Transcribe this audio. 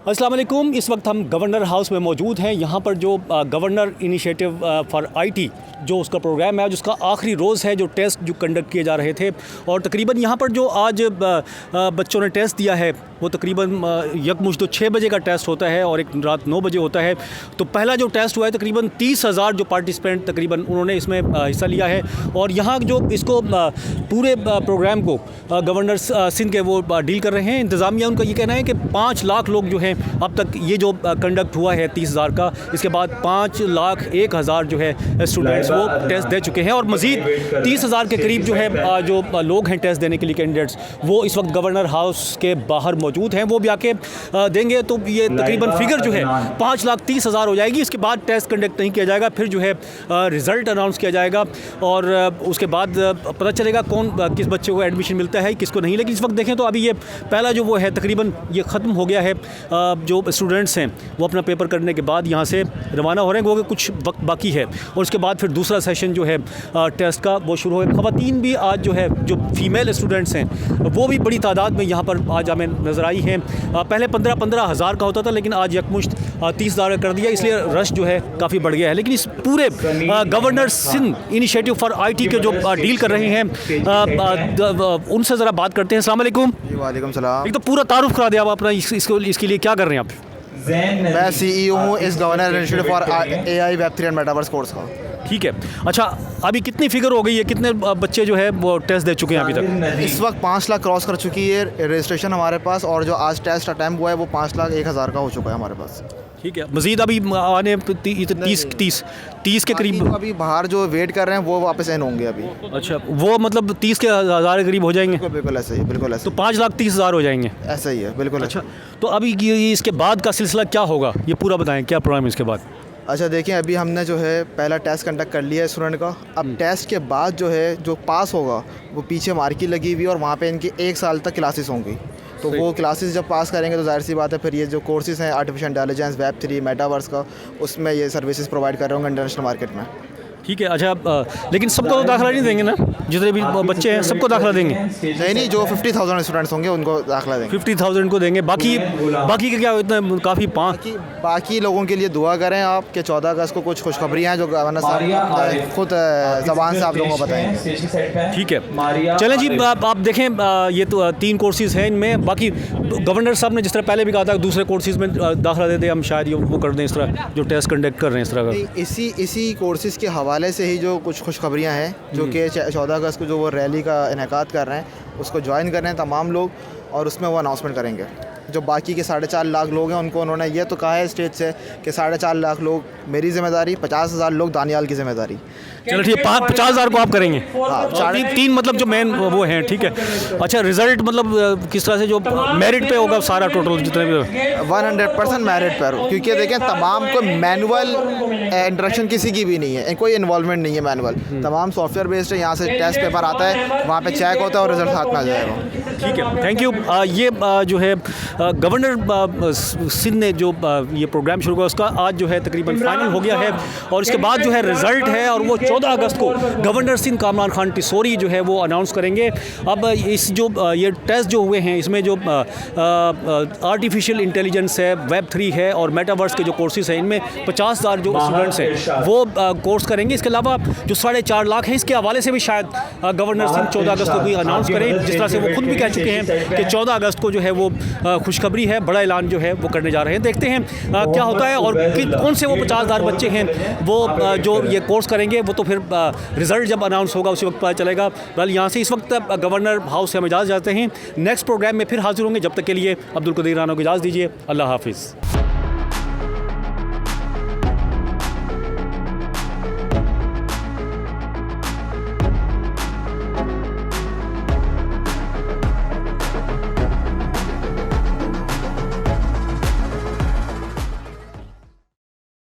अस्सलाम वालेकुम। इस वक्त हम गवर्नर हाउस में मौजूद हैं। यहाँ पर जो गवर्नर इनिशिएटिव फॉर आईटी जो उसका प्रोग्राम है, जिसका आखिरी रोज़ है, जो टेस्ट जो कंडक्ट किए जा रहे थे, और तकरीबन यहाँ पर जो आज बच्चों ने टेस्ट दिया है वो तकरीबन यकमुश्त 6 बजे का टेस्ट होता है और एक रात 9 बजे होता है। तो पहला जो टेस्ट हुआ है तकरीबन 30,000 जो पार्टिसिपेंट तकरीबन उन्होंने इसमें हिस्सा लिया है। और यहाँ जो इसको पूरे प्रोग्राम को गवर्नर सिंध के वो डील कर रहे हैं। इंतज़ामिया उनका ये कहना है कि 5 लाख लोग जो हैं अब तक ये जो कंडक्ट हुआ है 30,000 का, इसके बाद 5,01,000 जो है स्टूडेंट्स वो टेस्ट दे चुके हैं और मज़ीद 30,000 के करीब जो है जो लोग हैं टेस्ट देने के लिए कैंडिडेट्स, वो इस वक्त गवर्नर हाउस के बाहर मौजूद हैं। वो भी आके देंगे तो ये तकरीबन फिगर जो है 5,30,000 हो जाएगी। इसके बाद टेस्ट कंडक्ट नहीं किया जाएगा, फिर जो है रिज़ल्ट अनाउंस किया जाएगा और उसके बाद पता चलेगा कौन किस बच्चे को एडमिशन मिलता है किसको नहीं। लेकिन इस वक्त देखें तो अभी ये पहला जो वो है तकरीबन ये ख़त्म हो गया है। जो स्टूडेंट्स हैं वो अपना पेपर करने के बाद यहाँ से रवाना हो रहे हैं, क्योंकि कुछ वक्त बाकी है और उसके बाद फिर दूसरा सेशन जो है टेस्ट का वो शुरू हो। ख़वातीन भी आज जो है जो फ़ीमेल स्टूडेंट्स हैं वो भी बड़ी तादाद में यहाँ पर आज हमें नज़र आई हैं। पहले 15-15 हज़ार का होता था, लेकिन आज यकमुश्त 30,000 कर दिया, इसलिए रश जो है काफ़ी बढ़ गया है। लेकिन इस पूरे governor Sindh initiative for IT के जो डील कर रहे हैं उनसे ज़रा बात करते हैं। अस्सलाम वालेकुम। वालेकुम सलाम। एक तो पूरा तारुफ करा दिया आप अपना, इसके लिए क्या कर रहे हैं आप? मैं CEO हूँ इस governor initiative for AI Web3 and metaverse course का। ठीक है, अच्छा अभी कितनी फिगर हो गई है, कितने बच्चे जो है वो टेस्ट दे चुके हैं अभी तक? इस वक्त 5 लाख क्रॉस कर चुकी है रजिस्ट्रेशन हमारे पास, और जो आज टेस्ट अटैम्प्ट हुआ है वो 5,01,000 का हो चुका है हमारे पास। ठीक है, मज़ीद अभी आने 30 के करीब अभी बाहर जो वेट कर रहे हैं वो वापस इन होंगे अभी। अच्छा, वो मतलब 30 के हज़ार के करीब हो जाएंगे? बिल्कुल ऐसे ही, बिल्कुल ऐसे। तो 5,30,000 हो जाएंगे? ऐसा ही है, बिल्कुल। अच्छा, तो अभी ये इसके बाद का सिलसिला क्या होगा, ये पूरा बताएं, क्या प्रोग्राम है इसके बाद? अच्छा देखिए, अभी हमने जो है पहला टेस्ट कंडक्ट कर लिया है स्टूडेंट का। अब टेस्ट के बाद जो है जो पास होगा वो पीछे मार्की लगी हुई और वहाँ पे इनकी 1 साल तक क्लासेस होंगी। तो वो क्लासेस जब पास करेंगे तो जाहिर सी बात है फिर ये जो कोर्सेज़ हैं आर्टिफिशियल इंटेलिजेंस, Web3, मेटावर्स का, उसमें ये सर्विसेज प्रोवाइड कर रहे होंगे इंटरनेशनल मार्केट में। ठीक है, अच्छा लेकिन सबको तो दाखिला नहीं देंगे ना? जितने भी बच्चे हैं सबको दाखिला देंगे? नहीं, जो 50,000 स्टूडेंट्स होंगे उनको दाखिला देंगे। 50,000 को देंगे, बाकी के क्या इतना काफ़ी बाकी लोगों के लिए दुआ करें आप कि 14 अगस्त को कुछ खुशखबरियाँ हैं जो गवर्नर साहब खुद ज़बान से आप लोगों को बताएंगे। ठीक है, चलें जी, आप देखें ये तो 3 कोर्सेज़ हैं इनमें। बाकी गवर्नर साहब ने जिस तरह पहले भी कहा था दूसरे कोर्सेज़ में दाखिला दे दें, हम शायद वो कर दें इस तरह जो टेस्ट कंडक्ट कर रहे हैं इस तरह का। इसी कोर्सेज़ के हवाले से ही जो कुछ खुशखबरियाँ हैं जो कि 14 अगस्त को जो वो रैली का इनेकाद कर रहे हैं उसको ज्वाइन कर रहे हैं तमाम लोग, और उसमें वो अनाउंसमेंट करेंगे। जो बाकी के 4.5 लाख लोग हैं उनको उन्होंने ये तो कहा है स्टेज से कि 4.5 लाख लोग मेरी जिम्मेदारी, 50,000 लोग दानियाल की जिम्मेदारी। चलो ठीक है, 50,000 को आप करेंगे? हाँ, 3 मतलब जो मेन वो हैं। ठीक है, अच्छा रिज़ल्ट मतलब किस तरह से जो मेरिट पे होगा सारा टोटल जितने भी? 100% मेरिट पर, क्योंकि देखें तमाम को मैनुअल इंट्रैक्शन किसी की भी नहीं है, कोई इन्वॉल्वमेंट नहीं है मैनुअल, तमाम सॉफ्टवेयर बेस्ड है। यहाँ से टेस्ट पेपर आता है, वहाँ पे चेक होता है और रिजल्ट हाथ में आ जाएगा। ठीक है, थैंक यू। ये जो है गवर्नर सिंध ने जो ये प्रोग्राम शुरू किया उसका आज जो है तकरीबन फाइनल हो गया है और इसके बाद जो है रिज़ल्ट है और वो 14 अगस्त को गवर्नर सिंध कामरान खान टिसोरी जो है वो अनाउंस करेंगे। अब इस जो ये टेस्ट जो हुए हैं इसमें जो आर्टिफिशियल इंटेलिजेंस है, Web3 है और मेटावर्स के जो कोर्सेज़ हैं, इनमें 50,000 जो स्टूडेंट्स हैं वो कोर्स करेंगे। इसके अलावा जो 4.5 लाख हैं इसके हवाले से भी शायद गवर्नर सिंध 14 अगस्त को भी अनाउंस करें, जिस तरह से वो खुद भी कह चुके हैं कि 14 अगस्त को जो है वो खुशखबरी है, बड़ा ऐलान जो है वो करने जा रहे हैं। देखते हैं क्या होता है और कौन से वो 50,000 बच्चे हैं वो जो ये कोर्स करेंगे, वो तो फिर रिज़ल्ट जब अनाउंस होगा उसी वक्त पता चलेगा। बल यहाँ से इस वक्त गवर्नर हाउस से हम इजाज़त चाहते हैं। नेक्स्ट प्रोग्राम में फिर हाजिर होंगे, जब तक के लिए अब्दुल कदीर राना को इजाज़त दीजिए। अल्लाह हाफिज़।